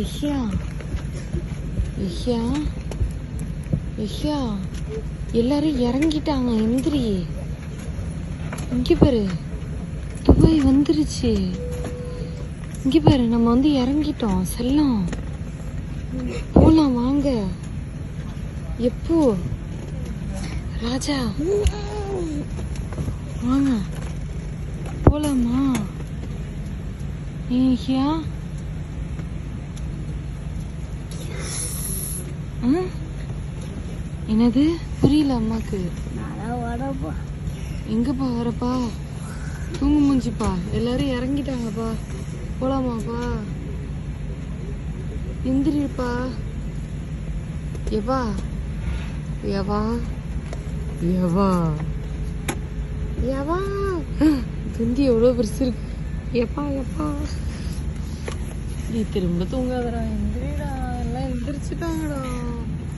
இஹ்யா இஹ்யா இஹ்யா எல்லாரும் இறங்கிட்டாங்க. எந்திரி. இங்க பாரு, துபாய் வந்துருச்சு. இங்க பாரு, நம்ம வந்து இறங்கிட்டோம். செல்லம், போலாம் வாங்க. எப்போ ராஜா? வாங்க போலாமா? ஏஹ்யா என்னது புரியல அம்மாக்கு. எங்கப்பா வரப்பா? தூங்கு மூஞ்சிப்பா. எல்லாரும் இறங்கிட்டாங்கப்பா. போலாமாப்பா? எந்திரிப்பா. எவா எவா எவா எவா தந்தி எவ்வளோ பெருசு இருக்கு. எப்பா எப்பா நீ திரும்ப தூங்காதடா. எந்திரிடா. எல்லாம் எந்திரிச்சுட்டாங்கடா.